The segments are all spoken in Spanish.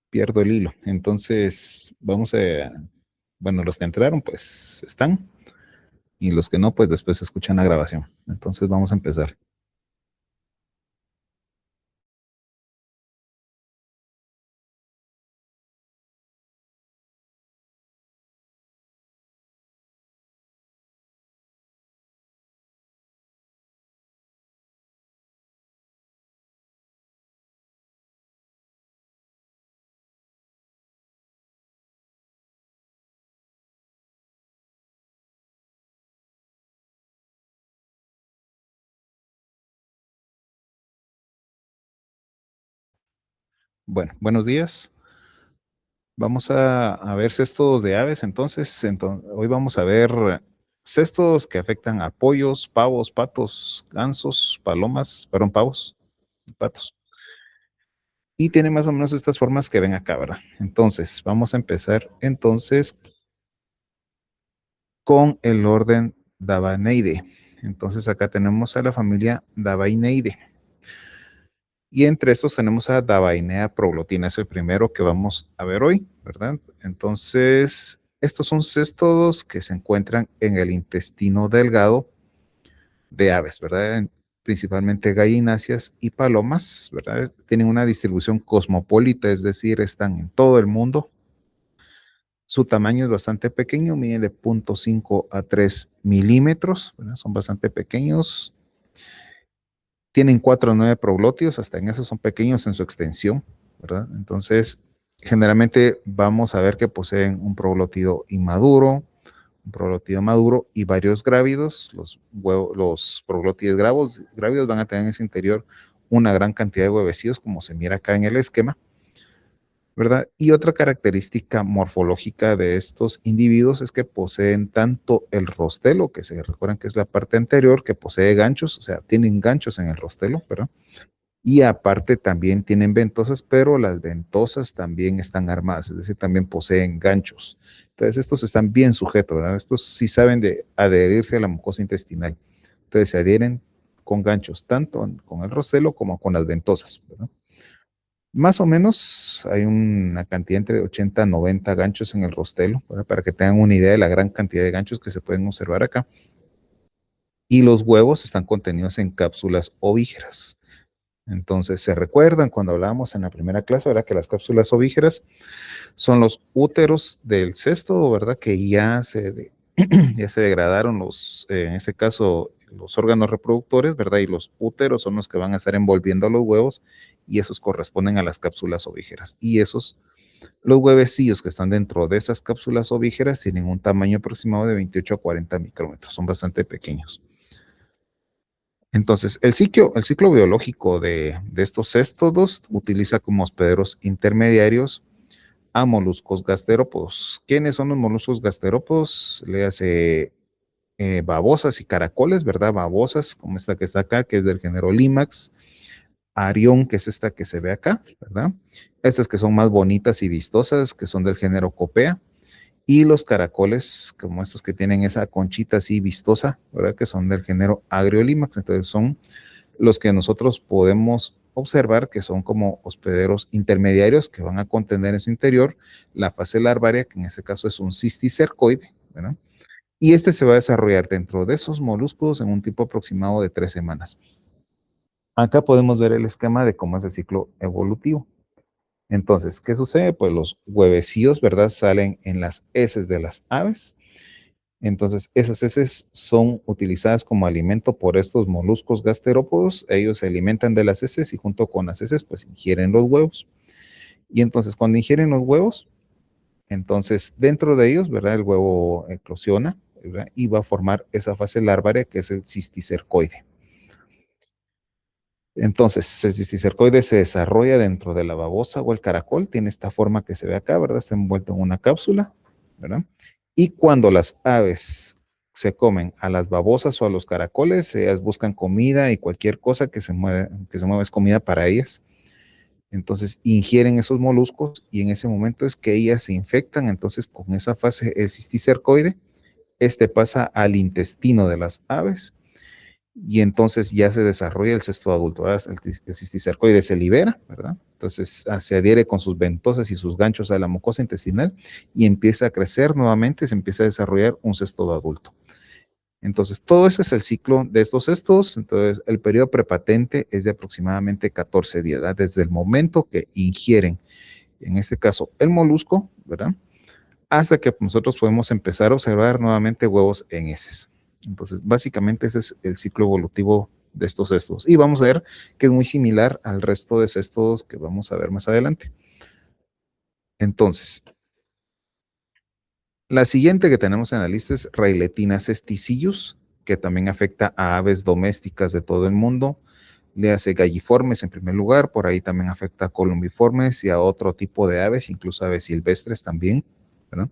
pierdo el hilo. Entonces, bueno, los que entraron, pues están, y los que no, pues después escuchan la grabación. Entonces, vamos a empezar. Bueno, buenos días. Vamos a ver cestos de aves. Entonces, hoy vamos a ver cestos que afectan a pollos, pavos, patos, gansos, palomas, perdón, pavos y patos. Y tiene más o menos estas formas que ven acá, ¿verdad? Entonces, vamos a empezar entonces con el orden Dabaneide. Entonces, acá tenemos a la familia Dabaineidae. Y entre estos tenemos a Dabainea proglotina, es el primero que vamos a ver hoy, ¿verdad? Entonces, estos son céstodos que se encuentran en el intestino delgado de aves, ¿verdad? Principalmente gallináceas y palomas, ¿verdad? Tienen una distribución cosmopolita, es decir, están en todo el mundo. Su tamaño es bastante pequeño, mide de 0.5 a 3 milímetros, ¿verdad? Son bastante pequeños. Tienen 4 o 9 proglótidos, hasta en eso son pequeños en su extensión, ¿verdad? Entonces, generalmente vamos a ver que poseen un proglótido inmaduro, un proglótido maduro y varios grávidos. Los proglótidos grávidos van a tener en ese interior una gran cantidad de huevecillos, como se mira acá en el esquema, ¿verdad? Y otra característica morfológica de estos individuos es que poseen tanto el rostelo, que se recuerdan que es la parte anterior, que posee ganchos, o sea, tienen ganchos en el rostelo, ¿verdad? Y aparte también tienen ventosas, pero las ventosas también están armadas, es decir, también poseen ganchos. Entonces, estos están bien sujetos, ¿verdad? Estos sí saben de adherirse a la mucosa intestinal. Entonces, se adhieren con ganchos, tanto con el rostelo como con las ventosas, ¿verdad? Más o menos hay una cantidad entre 80 a 90 ganchos en el rostelo, ¿verdad? Para que tengan una idea de la gran cantidad de ganchos que se pueden observar acá. Y los huevos están contenidos en cápsulas ovígeras. Entonces, se recuerdan cuando hablábamos en la primera clase, ¿verdad? Que las cápsulas ovígeras son los úteros del cesto, ¿verdad? Que ya se degradaron en este caso, los órganos reproductores, ¿verdad? Y los úteros son los que van a estar envolviendo a los huevos y esos corresponden a las cápsulas ovígeras. Y los huevecillos que están dentro de esas cápsulas ovígeras tienen un tamaño aproximado de 28 a 40 micrómetros, son bastante pequeños. Entonces, el ciclo biológico de estos céstodos utiliza como hospederos intermediarios a moluscos gasterópodos. ¿Quiénes son los moluscos gasterópodos? Le hace babosas y caracoles, ¿verdad? Babosas, como esta que está acá, que es del género Limax. Arión, que es esta que se ve acá, ¿verdad? Estas que son más bonitas y vistosas, que son del género Copea. Y los caracoles, como estos que tienen esa conchita así vistosa, ¿verdad? Que son del género Agriolimax. Entonces son los que nosotros podemos observar que son como hospederos intermediarios que van a contener en su interior la fase larvaria, que en este caso es un cisticercoide, ¿verdad? Y este se va a desarrollar dentro de esos moluscos en un tiempo aproximado de 3 semanas. Acá podemos ver el esquema de cómo es el ciclo evolutivo. Entonces, ¿qué sucede? Pues los huevecillos, ¿verdad? Salen en las heces de las aves. Entonces, esas heces son utilizadas como alimento por estos moluscos gasterópodos. Ellos se alimentan de las heces y junto con las heces, pues ingieren los huevos. Y entonces, cuando ingieren los huevos, entonces dentro de ellos, ¿verdad? El huevo eclosiona, ¿verdad? Y va a formar esa fase larvaria que es el cisticercoide. Entonces, el cisticercoide se desarrolla dentro de la babosa o el caracol, tiene esta forma que se ve acá, ¿verdad? Está envuelto en una cápsula, ¿verdad? Y cuando las aves se comen a las babosas o a los caracoles, ellas buscan comida y cualquier cosa que se mueva es comida para ellas. Entonces ingieren esos moluscos y en ese momento es que ellas se infectan. Entonces, con esa fase, el cisticercoide, este pasa al intestino de las aves y entonces ya se desarrolla el cesto adulto, ¿verdad? El cisticercoide se libera, ¿verdad? Entonces se adhiere con sus ventosas y sus ganchos a la mucosa intestinal y empieza a crecer nuevamente, se empieza a desarrollar un cesto adulto. Entonces, todo ese es el ciclo de estos cestos. Entonces, el periodo prepatente es de aproximadamente 14 días, ¿verdad? Desde el momento que ingieren, en este caso, el molusco, ¿verdad? Hasta que nosotros podemos empezar a observar nuevamente huevos en heces. Entonces, básicamente ese es el ciclo evolutivo de estos cestos. Y vamos a ver que es muy similar al resto de cestos que vamos a ver más adelante. Entonces, la siguiente que tenemos en la lista es Railetina cesticillus, que también afecta a aves domésticas de todo el mundo. Le hace galliformes en primer lugar, por ahí también afecta a columbiformes y a otro tipo de aves, incluso aves silvestres también, ¿verdad?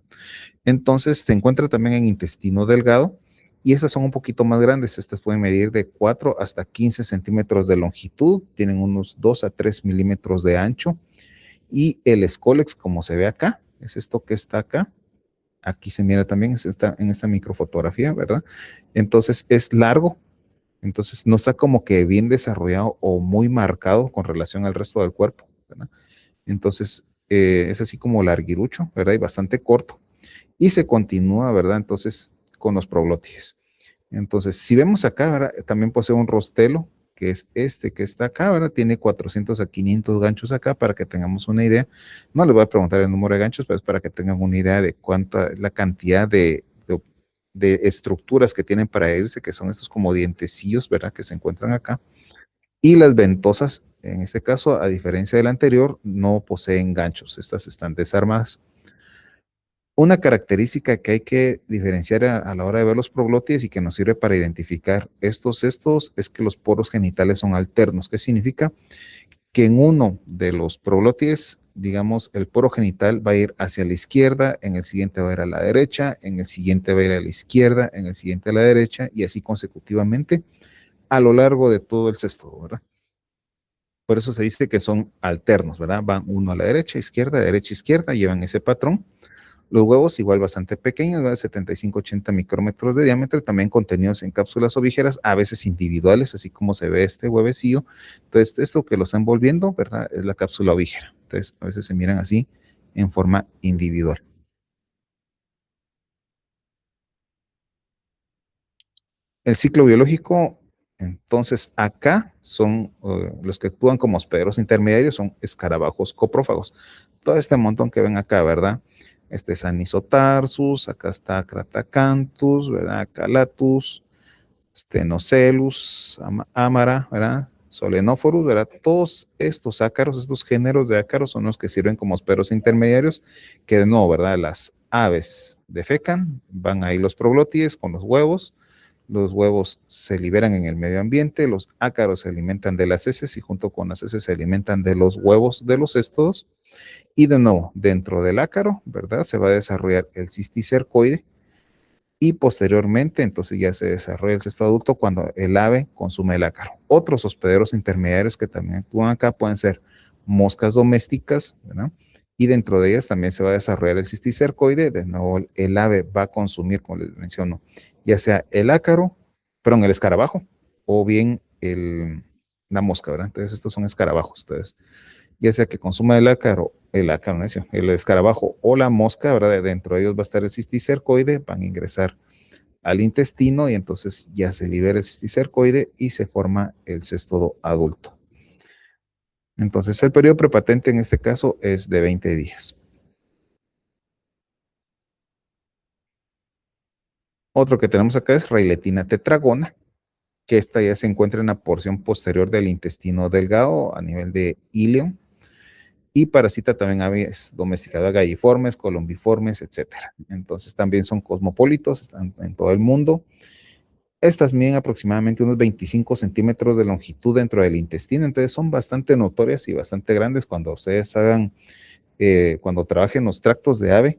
Entonces se encuentra también en intestino delgado y estas son un poquito más grandes. Estas pueden medir de 4 hasta 15 centímetros de longitud, tienen unos 2 a 3 milímetros de ancho y el escólex, como se ve acá, es esto que está acá. Aquí se mira también en esta microfotografía, ¿verdad? Entonces es largo, entonces no está como que bien desarrollado o muy marcado con relación al resto del cuerpo, ¿verdad? Entonces es así como larguirucho, ¿verdad? Y bastante corto y se continúa, ¿verdad? Entonces, con los proglótides. Entonces, si vemos acá, ¿verdad? También posee un rostelo, que es este que está acá, ¿verdad? Tiene 400 a 500 ganchos acá para que tengamos una idea. No le voy a preguntar el número de ganchos, pero es para que tengan una idea de cuánta es la cantidad de estructuras que tienen para irse, que son estos como dientecillos, ¿verdad? Que se encuentran acá. Y las ventosas, en este caso, a diferencia del anterior, no poseen ganchos. Estas están desarmadas. Una característica que hay que diferenciar a la hora de ver los proglótides y que nos sirve para identificar estos cestos es que los poros genitales son alternos. ¿Qué significa? Que en uno de los proglótides, digamos, el poro genital va a ir hacia la izquierda, en el siguiente va a ir a la derecha, en el siguiente va a ir a la izquierda, en el siguiente a la derecha y así consecutivamente a lo largo de todo el cesto, ¿verdad? Por eso se dice que son alternos, ¿verdad? Van uno a la derecha, izquierda, llevan ese patrón. Los huevos igual bastante pequeños, ¿verdad? 75-80 micrómetros de diámetro, también contenidos en cápsulas ovígeras, a veces individuales, así como se ve este huevecillo. Entonces, esto que lo está envolviendo, ¿verdad? Es la cápsula ovígera. Entonces, a veces se miran así en forma individual. El ciclo biológico, entonces, acá son los que actúan como hospederos intermediarios, son escarabajos coprófagos. Todo este montón que ven acá, ¿verdad? Este es Anisotarsus, acá está Cratacanthus, ¿verdad? Calatus, Stenocelus, Amara, ¿verdad? Solenophorus, ¿verdad? Todos estos ácaros, estos géneros de ácaros son los que sirven como hosperos intermediarios, que de nuevo, ¿verdad? Las aves defecan, van ahí los proglótides con los huevos se liberan en el medio ambiente, los ácaros se alimentan de las heces y junto con las heces se alimentan de los huevos de los cestodos. Y de nuevo, dentro del ácaro, ¿verdad? Se va a desarrollar el cisticercoide y posteriormente entonces ya se desarrolla el cesto adulto cuando el ave consume el ácaro. Otros hospederos intermediarios que también actúan acá pueden ser moscas domésticas, ¿verdad? Y dentro de ellas también se va a desarrollar el cisticercoide. De nuevo, el ave va a consumir, como les menciono, ya sea el ácaro, perdón, el escarabajo, o bien la mosca, ¿verdad? Entonces estos son escarabajos. Entonces, ya sea que consuma el ácaro, el escarabajo o la mosca, ¿verdad? Dentro de ellos va a estar el cisticercoide, van a ingresar al intestino y entonces ya se libera el cisticercoide y se forma el cestodo adulto. Entonces el periodo prepatente en este caso es de 20 días. Otro que tenemos acá es Railetina tetragona, que esta ya se encuentra en la porción posterior del intestino delgado a nivel de ileo y parasita también aves domesticadas galliformes, columbiformes, etcétera. Entonces también son cosmopolitos, están en todo el mundo. Estas miden aproximadamente unos 25 centímetros de longitud dentro del intestino, entonces son bastante notorias y bastante grandes cuando ustedes cuando trabajen los tractos de ave,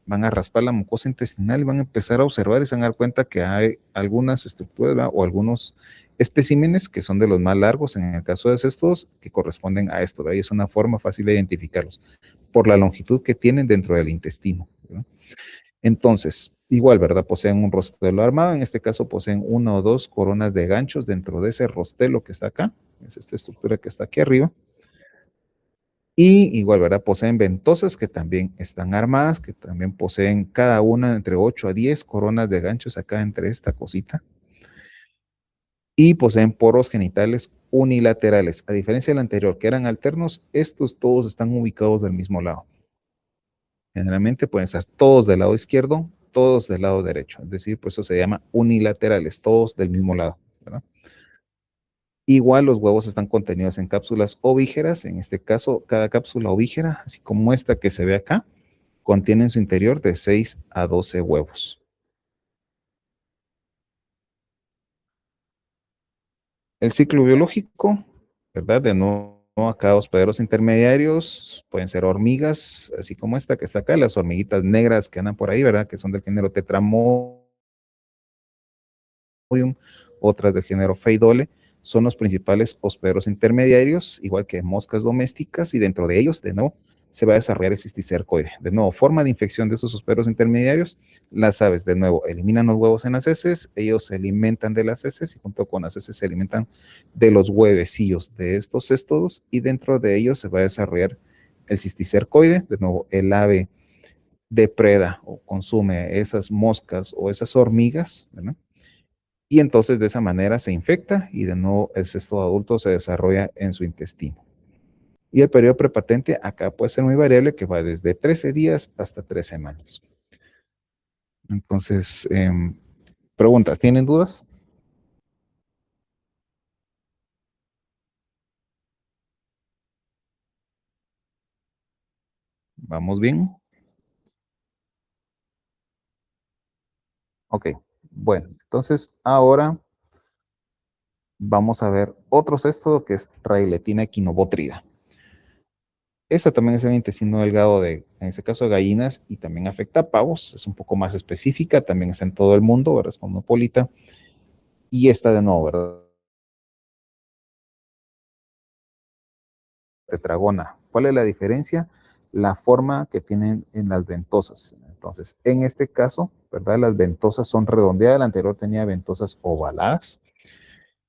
van a raspar la mucosa intestinal y van a empezar a observar y se van a dar cuenta que hay algunas estructuras, ¿verdad? O algunos especímenes que son de los más largos, en el caso de estos, que corresponden a esto, ¿verdad? Y es una forma fácil de identificarlos por la longitud que tienen dentro del intestino, ¿verdad? Entonces, Igual, ¿verdad? Poseen un rostelo armado, en este caso poseen una o dos coronas de ganchos dentro de ese rostelo que está acá, es esta estructura que está aquí arriba. Y igual, ¿verdad? Poseen ventosas que también están armadas, que también poseen cada una entre 8 a 10 coronas de ganchos acá entre esta cosita. Y poseen poros genitales unilaterales. A diferencia del anterior, que eran alternos, estos todos están ubicados del mismo lado. Generalmente pueden estar todos del lado izquierdo, todos del lado derecho. Es decir, pues eso se llama unilaterales, todos del mismo lado, ¿verdad? Igual los huevos están contenidos en cápsulas ovígeras. En este caso, cada cápsula ovígera, así como esta que se ve acá, contiene en su interior de 6 a 12 huevos. El ciclo biológico, ¿verdad? De nuevo, acá hospederos intermediarios pueden ser hormigas, así como esta que está acá, las hormiguitas negras que andan por ahí, ¿verdad? Que son del género Tetramodium, otras del género Pheidole, son los principales hospederos intermediarios, igual que moscas domésticas, y dentro de ellos, de nuevo, se va a desarrollar el cisticercoide. De nuevo, forma de infección de esos hospederos intermediarios, las aves, de nuevo, eliminan los huevos en las heces, ellos se alimentan de las heces y junto con las heces se alimentan de los huevecillos de estos céstodos y dentro de ellos se va a desarrollar el cisticercoide. De nuevo, el ave depreda o consume esas moscas o esas hormigas, ¿verdad? Y entonces de esa manera se infecta y de nuevo el cesto adulto se desarrolla en su intestino. Y el periodo prepatente acá puede ser muy variable, que va desde 13 días hasta 3 semanas. Entonces, preguntas, ¿tienen dudas? ¿Vamos bien? Ok, bueno, entonces ahora vamos a ver otro cesto que es Trailetina equinobotrida. Esta también es el intestino delgado de, en este caso, de gallinas y también afecta a pavos. Es un poco más específica, también está en todo el mundo, ¿verdad? Es cosmopolita. Y esta de nuevo, ¿verdad? Tetragona. ¿Cuál es la diferencia? La forma que tienen en las ventosas. Entonces, en este caso, ¿verdad? Las ventosas son redondeadas, el anterior tenía ventosas ovaladas.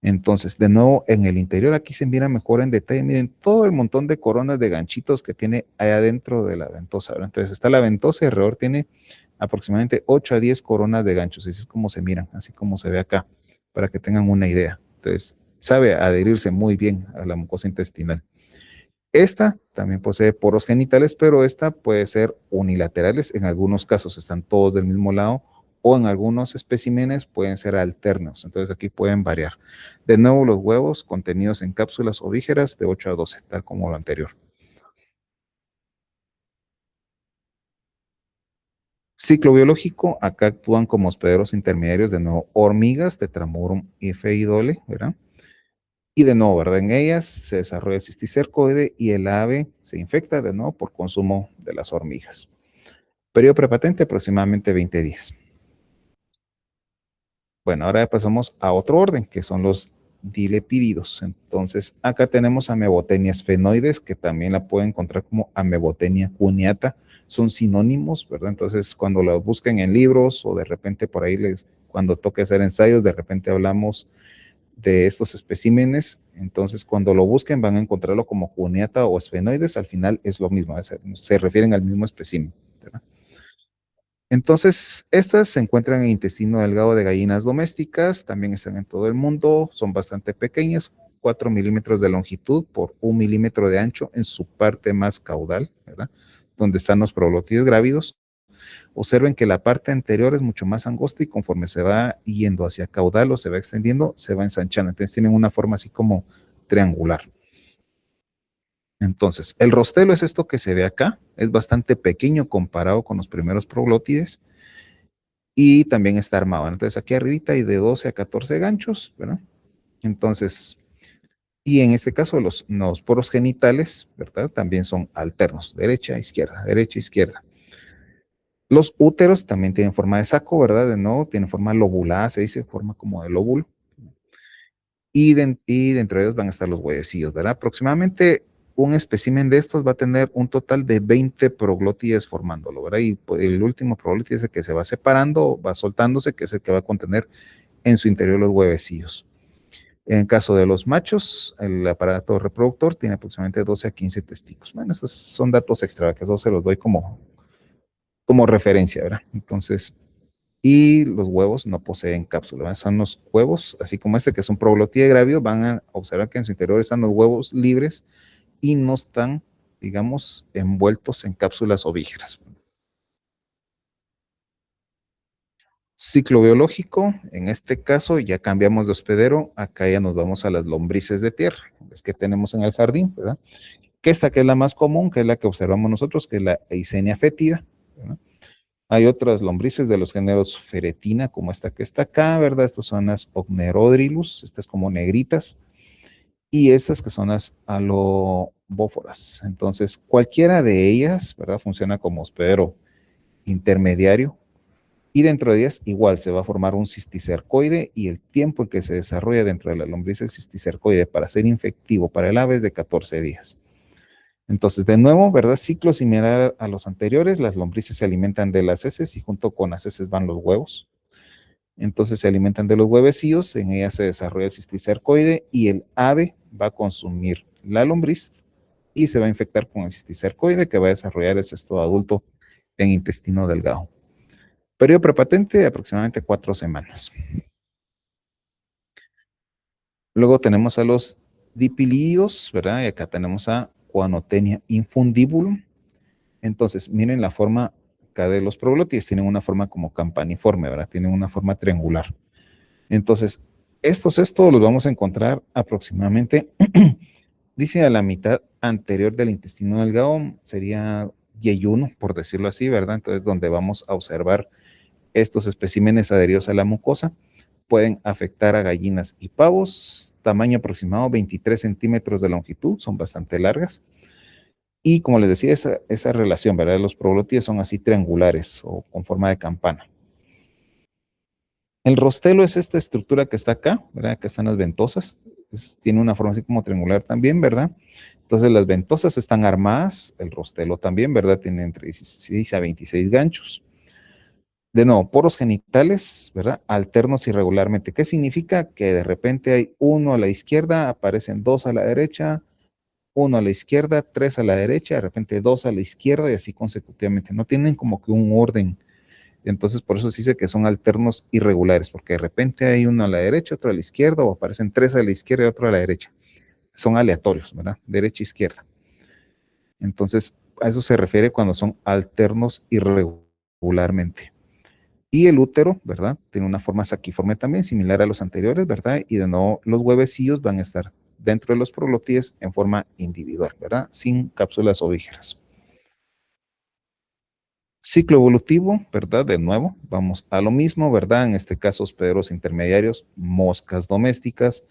Entonces, de nuevo, en el interior aquí se mira mejor en detalle. Miren todo el montón de coronas de ganchitos que tiene ahí adentro de la ventosa, ¿verdad? Entonces, está la ventosa y alrededor tiene aproximadamente 8 a 10 coronas de ganchos. Así es como se miran, así como se ve acá, para que tengan una idea. Entonces, sabe adherirse muy bien a la mucosa intestinal. Esta también posee poros genitales, pero esta puede ser unilaterales. En algunos casos están todos del mismo lado o en algunos especímenes pueden ser alternos. Entonces aquí pueden variar. De nuevo, los huevos contenidos en cápsulas ovígeras de 8 a 12, tal como lo anterior. Ciclo biológico, acá actúan como hospederos intermediarios de nuevo hormigas, Tetramorum y Pheidole, ¿verdad? Y de nuevo, ¿verdad? En ellas se desarrolla el cisticercoide y el ave se infecta de nuevo por consumo de las hormigas. Periodo prepatente aproximadamente 20 días. Bueno, ahora pasamos a otro orden, que son los dilepídidos. Entonces, acá tenemos amebotenia sphenoides, que también la pueden encontrar como amebotenia cuneata. Son sinónimos, ¿verdad? Entonces, cuando los busquen en libros o de repente por ahí, cuando toque hacer ensayos, de repente hablamos de estos especímenes. Entonces, cuando lo busquen, van a encontrarlo como cuneata o sphenoides. Al final es lo mismo, se refieren al mismo espécimen, ¿verdad? Entonces, estas se encuentran en el intestino delgado de gallinas domésticas, también están en todo el mundo, son bastante pequeñas, 4 milímetros de longitud por 1 milímetro de ancho en su parte más caudal, ¿verdad? Donde están los prolótides grávidos. Observen que la parte anterior es mucho más angosta y conforme se va yendo hacia caudal o se va extendiendo, se va ensanchando. Entonces tienen una forma así como triangular. Entonces, el rostelo es esto que se ve acá, es bastante pequeño comparado con los primeros proglótides y también está armado. Entonces aquí arribita hay de 12 a 14 ganchos, ¿verdad? Entonces, y en este caso los poros genitales, ¿verdad? También son alternos, derecha, izquierda, derecha, izquierda. Los úteros también tienen forma de saco, ¿verdad? De nuevo, tienen forma lobulada, se dice, forma como de lóbulo. Y dentro de ellos van a estar los huevecillos, ¿verdad? Aproximadamente un espécimen de estos va a tener un total de 20 proglótides formándolo, ¿verdad? Y pues, el último proglótide es el que se va separando, va soltándose, que es el que va a contener en su interior los huevecillos. En caso de los machos, el aparato reproductor tiene aproximadamente 12 a 15 testículos. Bueno, esos son datos extra, que eso se los doy como referencia, ¿verdad? Entonces, y los huevos no poseen cápsula, ¿verdad? Son los huevos, así como este que es un proglotide grávido, van a observar que en su interior están los huevos libres y no están, digamos, envueltos en cápsulas ovígeras. Ciclo biológico, en este caso ya cambiamos de hospedero, acá ya nos vamos a las lombrices de tierra, es que tenemos en el jardín, ¿verdad? Que esta que es la más común, que es la que observamos nosotros, que es la Eisenia fétida, ¿verdad? Hay otras lombrices de los géneros Feretina, como esta que está acá, ¿verdad? Estas son las Ocnerodrilus, estas como negritas, y estas que son las alobóforas. Entonces, cualquiera de ellas, ¿verdad? Funciona como hospedero intermediario y dentro de ellas igual se va a formar un cisticercoide y el tiempo en que se desarrolla dentro de la lombriz el cisticercoide para ser infectivo para el ave es de 14 días. Entonces, de nuevo, ¿verdad? Ciclo similar a los anteriores, las lombrices se alimentan de las heces y junto con las heces van los huevos. Entonces se alimentan de los huevecillos, en ellas se desarrolla el cisticercoide y el ave va a consumir la lombriz y se va a infectar con el cisticercoide que va a desarrollar el cesto adulto en intestino delgado. Periodo prepatente aproximadamente 4 semanas. Luego tenemos a los dipilídeos, ¿verdad? Y acá tenemos a Coanotenia infundibulum. Entonces, miren la forma acá de los proglótides, tienen una forma como campaniforme, ¿verdad? Tienen una forma triangular. Entonces, estos los vamos a encontrar aproximadamente, dice a la mitad anterior del intestino delgado, sería yeyuno, por decirlo así, ¿verdad? Entonces, donde vamos a observar estos especímenes adheridos a la mucosa, pueden afectar a gallinas y pavos, tamaño aproximado 23 centímetros de longitud, son bastante largas. Y como les decía, esa relación, ¿verdad? Los proglótides son así triangulares o con forma de campana. El rostelo es esta estructura que está acá, ¿verdad? Acá están las ventosas. Tiene una forma así como triangular también, ¿verdad? Entonces las ventosas están armadas, el rostelo también, ¿verdad? Tiene entre 16 a 26 ganchos. De nuevo, poros genitales, ¿verdad? Alternos irregularmente. ¿Qué significa? Que de repente hay uno a la izquierda, aparecen dos a la derecha, uno a la izquierda, tres a la derecha, de repente dos a la izquierda y así consecutivamente. No tienen como que un orden. Entonces, por eso se dice que son alternos irregulares, porque de repente hay uno a la derecha, otro a la izquierda, o aparecen tres a la izquierda y otro a la derecha. Son aleatorios, ¿verdad? Derecha, izquierda. Entonces, a eso se refiere cuando son alternos irregularmente. Y el útero, ¿verdad? Tiene una forma saquiforme también, similar a los anteriores, ¿verdad? Y de nuevo, los huevecillos van a estar dentro de los proglótides en forma individual, ¿verdad? Sin cápsulas ovígeras. Ciclo evolutivo, ¿verdad? De nuevo, vamos a lo mismo, ¿verdad? En este caso, hospederos intermediarios, moscas domésticas,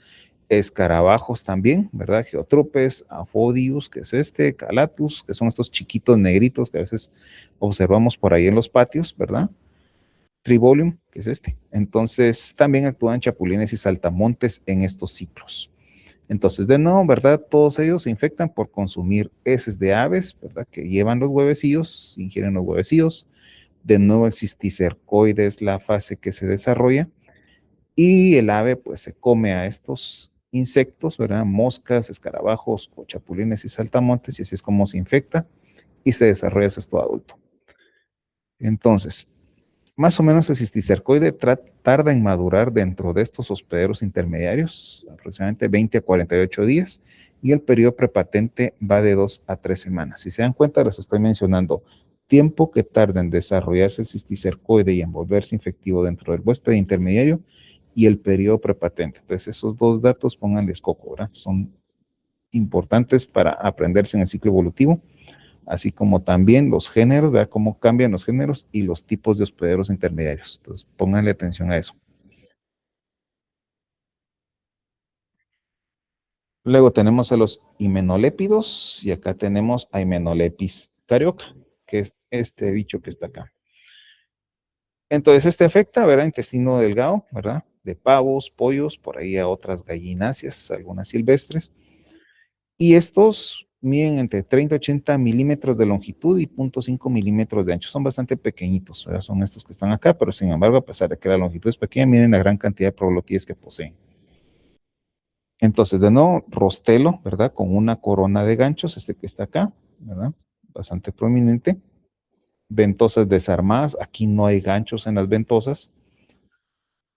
escarabajos también, ¿verdad? Geotropes, Afodius, que es este, Calatus, que son estos chiquitos negritos que a veces observamos por ahí en los patios, ¿verdad? Tribolium, que es este. Entonces, también actúan chapulines y saltamontes en estos ciclos. Entonces, de nuevo, ¿verdad? Todos ellos se infectan por consumir heces de aves, ¿verdad? Que llevan los huevecillos, ingieren los huevecillos. De nuevo, el cisticercoide es la fase que se desarrolla y el ave pues se come a estos insectos, ¿verdad? Moscas, escarabajos o chapulines y saltamontes y así es como se infecta y se desarrolla el cesto adulto. Entonces, más o menos el cisticercoide tarda en madurar dentro de estos hospederos intermediarios, aproximadamente 20 a 48 días, y el periodo prepatente va de 2 a 3 semanas. Si se dan cuenta, les estoy mencionando tiempo que tarda en desarrollarse el cisticercoide y en volverse infectivo dentro del huésped intermediario y el periodo prepatente. Entonces, esos dos datos pónganles coco, ¿verdad? Son importantes para aprenderse en el ciclo evolutivo, así como también los géneros, vea cómo cambian los géneros y los tipos de hospederos intermediarios. Entonces, pónganle atención a eso. Luego tenemos a los himenolépidos y acá tenemos a Hymenopletis carioca, que es este bicho que está acá. Entonces, este afecta, ¿verdad? Intestino delgado, ¿verdad? De pavos, pollos, por ahí a otras gallináceas, algunas silvestres. Y estos miden entre 30 y 80 milímetros de longitud y 0.5 milímetros de ancho. Son bastante pequeñitos, ¿verdad? Son estos que están acá, pero sin embargo, a pesar de que la longitud es pequeña, miren la gran cantidad de proglotíes que poseen. Entonces, de nuevo, rostelo, ¿verdad? Con una corona de ganchos, este que está acá, ¿verdad? Bastante prominente. Ventosas desarmadas, aquí no hay ganchos en las ventosas.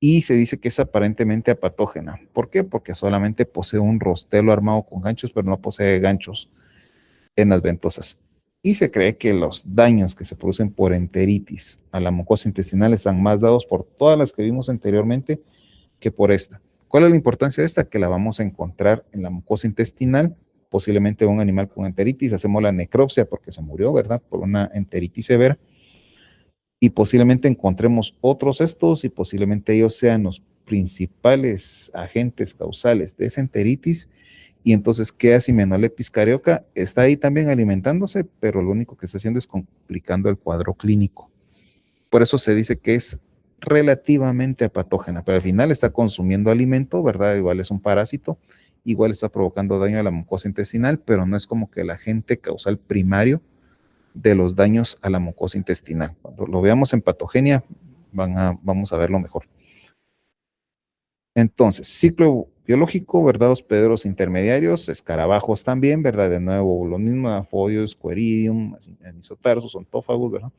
Y se dice que es aparentemente apatógena. ¿Por qué? Porque solamente posee un rostelo armado con ganchos, pero no posee ganchos en las ventosas. Y se cree que los daños que se producen por enteritis a la mucosa intestinal están más dados por todas las que vimos anteriormente que por esta. ¿Cuál es la importancia de esta? Que la vamos a encontrar en la mucosa intestinal, posiblemente un animal con enteritis. Hacemos la necropsia porque se murió, ¿verdad? Por una enteritis severa. Y posiblemente encontremos otros estos y posiblemente ellos sean los principales agentes causales de esa enteritis. Y entonces, ¿qué hace Hymenopeltis carioca? Está ahí también alimentándose, pero lo único que está haciendo es complicando el cuadro clínico. Por eso se dice que es relativamente patógena, pero al final está consumiendo alimento, ¿verdad? Igual es un parásito, igual está provocando daño a la mucosa intestinal, pero no es como que el agente causal primario de los daños a la mucosa intestinal. Cuando lo veamos en patogenia, vamos a verlo mejor. Entonces, ciclo biológico, ¿verdad? Hospederos intermediarios, escarabajos también, ¿verdad? De nuevo, lo mismo, Aphodius, Queridium, Anisotarsus, ontófagos, ¿verdad?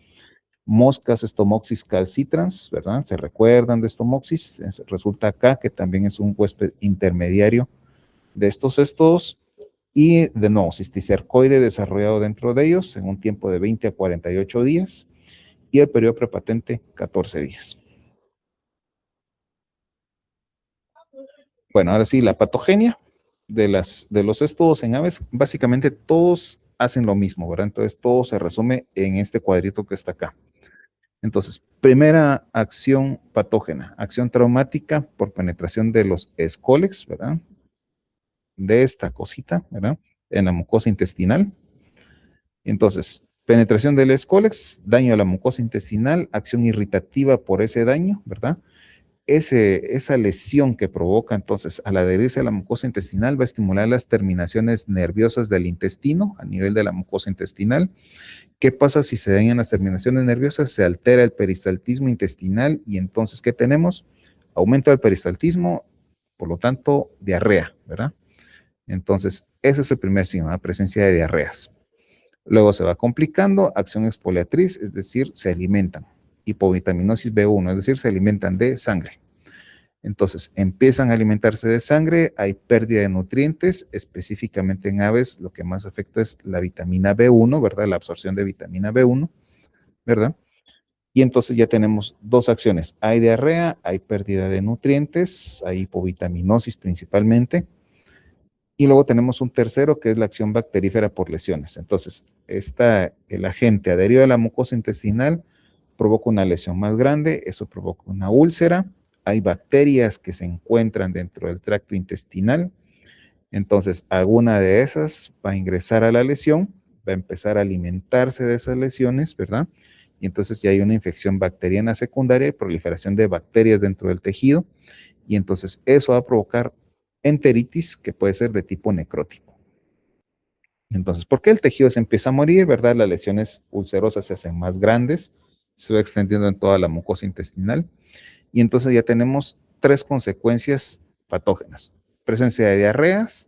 Moscas, Stomoxys calcitrans, ¿verdad? Se recuerdan de Stomoxys. Resulta acá que también es un huésped intermediario de estos. Y de nuevo, cisticercoide desarrollado dentro de ellos en un tiempo de 20 a 48 días y el periodo prepatente 14 días. Bueno, ahora sí, la patogenia de los estudos en aves, básicamente todos hacen lo mismo, ¿verdad? Entonces todo se resume en este cuadrito que está acá. Entonces, primera acción patógena, acción traumática por penetración de los escólex, ¿verdad? De esta cosita, ¿verdad? En la mucosa intestinal. Entonces, penetración del escólex, daño a la mucosa intestinal, acción irritativa por ese daño, ¿verdad? Esa lesión que provoca entonces al adherirse a la mucosa intestinal va a estimular las terminaciones nerviosas del intestino a nivel de la mucosa intestinal. ¿Qué pasa si se dañan las terminaciones nerviosas? Se altera el peristaltismo intestinal y entonces, ¿qué tenemos? Aumento del peristaltismo, por lo tanto, diarrea, ¿verdad? Entonces, ese es el primer signo, la presencia de diarreas. Luego se va complicando, acción exfoliatriz, es decir, se alimentan. Hipovitaminosis B1, es decir, se alimentan de sangre. Entonces, empiezan a alimentarse de sangre, hay pérdida de nutrientes, específicamente en aves, lo que más afecta es la vitamina B1, ¿verdad? La absorción de vitamina B1, ¿verdad? Y entonces ya tenemos dos acciones. Hay diarrea, hay pérdida de nutrientes, hay hipovitaminosis principalmente. Y luego tenemos un tercero que es la acción bacterífera por lesiones. Entonces, el agente adherido a la mucosa intestinal provoca una lesión más grande, eso provoca una úlcera. Hay bacterias que se encuentran dentro del tracto intestinal. Entonces, alguna de esas va a ingresar a la lesión, va a empezar a alimentarse de esas lesiones, ¿verdad? Y entonces ya hay una infección bacteriana secundaria y proliferación de bacterias dentro del tejido. Y entonces eso va a provocar enteritis que puede ser de tipo necrótico. Entonces, ¿por qué el tejido se empieza a morir, verdad? Las lesiones ulcerosas se hacen más grandes, se va extendiendo en toda la mucosa intestinal. Y entonces ya tenemos tres consecuencias patógenas. Presencia de diarreas,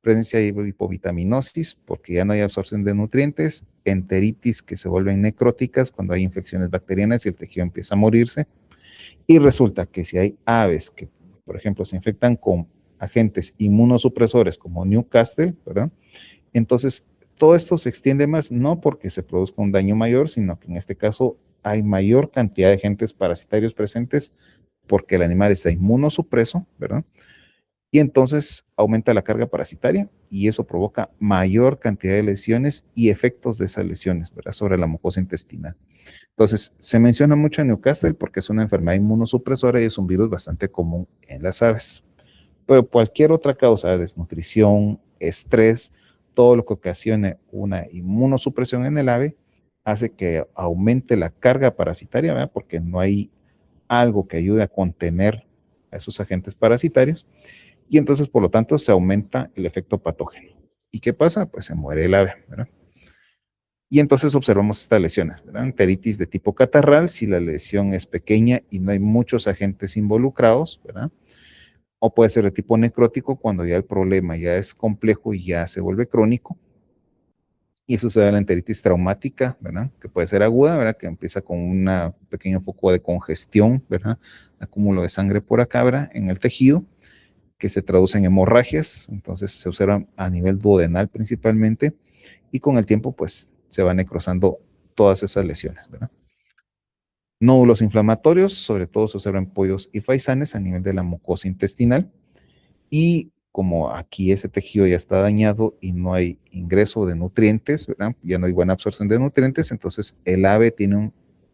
presencia de hipovitaminosis, porque ya no hay absorción de nutrientes, enteritis que se vuelven necróticas cuando hay infecciones bacterianas y el tejido empieza a morirse. Y resulta que si hay aves que, por ejemplo, se infectan con agentes inmunosupresores como Newcastle, ¿verdad? Entonces, todo esto se extiende más, no porque se produzca un daño mayor, sino que en este caso hay mayor cantidad de agentes parasitarios presentes porque el animal está inmunosupreso, ¿verdad? Y entonces aumenta la carga parasitaria y eso provoca mayor cantidad de lesiones y efectos de esas lesiones, ¿verdad? Sobre la mucosa intestinal. Entonces, se menciona mucho en Newcastle porque es una enfermedad inmunosupresora y es un virus bastante común en las aves. Pero cualquier otra causa, desnutrición, estrés, todo lo que ocasione una inmunosupresión en el ave, hace que aumente la carga parasitaria, ¿verdad? Porque no hay algo que ayude a contener a esos agentes parasitarios y entonces, por lo tanto, se aumenta el efecto patógeno. ¿Y qué pasa? Pues se muere el ave, ¿verdad? Y entonces observamos estas lesiones, ¿verdad? Enteritis de tipo catarral, si la lesión es pequeña y no hay muchos agentes involucrados, ¿verdad? O puede ser de tipo necrótico cuando ya el problema ya es complejo y ya se vuelve crónico. Y eso se da en la enteritis traumática, ¿verdad? Que puede ser aguda, ¿verdad? Que empieza con un pequeño foco de congestión, ¿verdad? Acúmulo de sangre por acá, ¿verdad? En el tejido, que se traduce en hemorragias. Entonces se observa a nivel duodenal principalmente. Y con el tiempo, pues, se van necrosando todas esas lesiones, ¿verdad? Nódulos inflamatorios, sobre todo se observan en pollos y faisanes a nivel de la mucosa intestinal. Y como aquí ese tejido ya está dañado y no hay ingreso de nutrientes, ¿verdad? Ya no hay buena absorción de nutrientes, entonces el ave tiene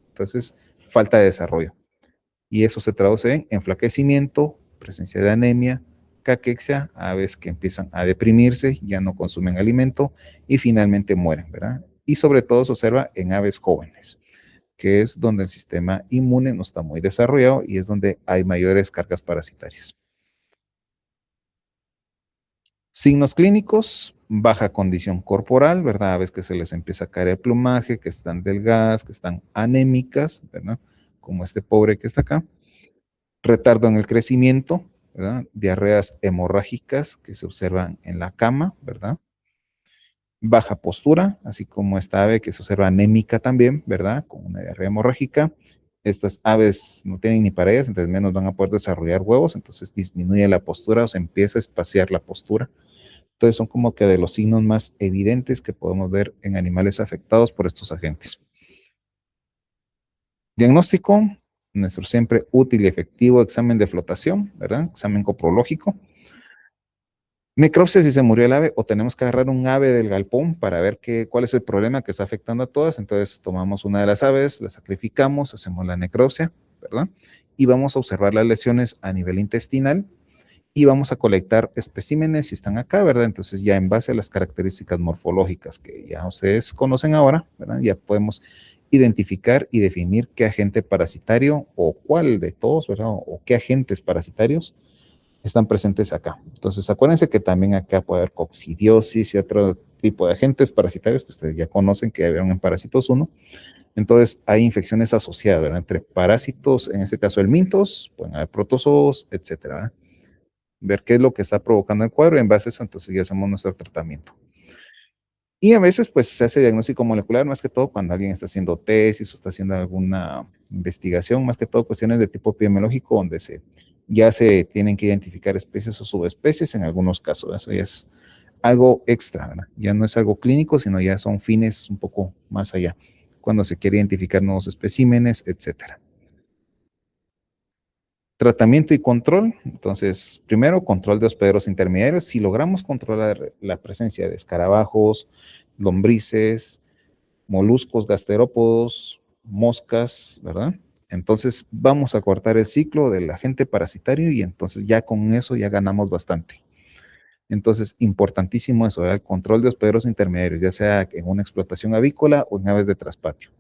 entonces, falta de desarrollo. Y eso se traduce en enflaquecimiento, presencia de anemia, caquexia, aves que empiezan a deprimirse, ya no consumen alimento y finalmente mueren, ¿verdad? Y sobre todo se observa en aves jóvenes, que es donde el sistema inmune no está muy desarrollado y es donde hay mayores cargas parasitarias. Signos clínicos, baja condición corporal, ¿verdad? A veces que se les empieza a caer el plumaje, que están delgadas, que están anémicas, ¿verdad? Como este pobre que está acá. Retardo en el crecimiento, ¿verdad? Diarreas hemorrágicas que se observan en la cama, ¿verdad? Baja postura, así como esta ave que se observa anémica también, ¿verdad? Con una diarrea hemorrágica. Estas aves no tienen ni paredes, entonces menos van a poder desarrollar huevos, entonces disminuye la postura o se empieza a espaciar la postura. Entonces son como que de los signos más evidentes que podemos ver en animales afectados por estos agentes. Diagnóstico, nuestro siempre útil y efectivo examen de flotación, ¿verdad? Examen coprológico. Necropsia si se murió el ave o tenemos que agarrar un ave del galpón para ver cuál es el problema que está afectando a todas. Entonces tomamos una de las aves, la sacrificamos, hacemos la necropsia, ¿verdad? Y vamos a observar las lesiones a nivel intestinal y vamos a colectar especímenes si están acá, ¿verdad? Entonces ya en base a las características morfológicas que ya ustedes conocen ahora, ¿verdad? Ya podemos identificar y definir qué agente parasitario o cuál de todos, ¿verdad? O qué agentes parasitarios están presentes acá. Entonces acuérdense que también acá puede haber coccidiosis y otro tipo de agentes parasitarios que ustedes ya conocen que vieron en Parásitos 1. Entonces hay infecciones asociadas, ¿verdad? Entre parásitos, en este caso el mintos, pueden haber protozoos, etcétera, ¿verdad? Ver qué es lo que está provocando el cuadro y en base a eso entonces ya hacemos nuestro tratamiento. Y a veces pues se hace diagnóstico molecular más que todo cuando alguien está haciendo tesis o está haciendo alguna investigación, más que todo cuestiones de tipo epidemiológico donde ya se tienen que identificar especies o subespecies en algunos casos. Eso ya es algo extra, ¿verdad? Ya no es algo clínico, sino ya son fines un poco más allá, cuando se quiere identificar nuevos especímenes, etcétera. Tratamiento y control. Entonces, primero, control de hospederos intermediarios. Si logramos controlar la presencia de escarabajos, lombrices, moluscos, gasterópodos, moscas, ¿verdad? Entonces, vamos a cortar el ciclo del agente parasitario y entonces ya con eso ya ganamos bastante. Entonces, importantísimo eso, el control de hospederos intermediarios, ya sea en una explotación avícola o en aves de traspatio.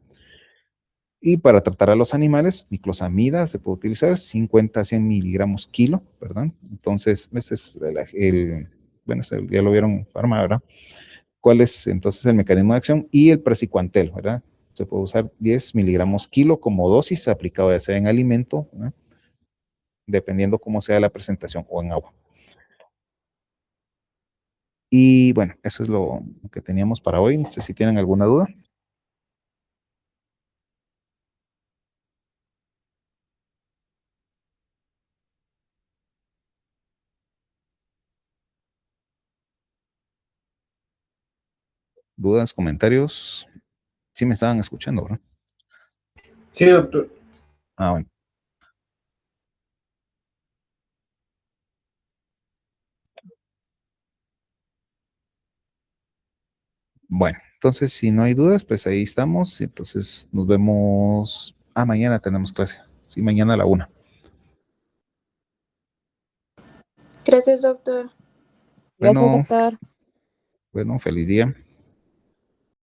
Y para tratar a los animales, niclosamida se puede utilizar 50 a 100 miligramos kilo, ¿verdad? Entonces, este es bueno, ya lo vieron en Pharma, ¿verdad? ¿Cuál es entonces el mecanismo de acción? Y el praziquantel, ¿verdad? Se puede usar 10 miligramos kilo como dosis aplicado ya sea en alimento, ¿verdad? Dependiendo cómo sea la presentación o en agua. Y bueno, eso es lo que teníamos para hoy. No sé si tienen alguna duda. ¿Dudas, comentarios? Sí me estaban escuchando, ¿verdad? Sí, doctor. Ah, bueno. Bueno, entonces si no hay dudas, pues ahí estamos. Entonces nos vemos. Ah, mañana tenemos clase. Sí, mañana a la 1. Gracias, doctor. Gracias, Bueno, doctor. bueno, feliz día.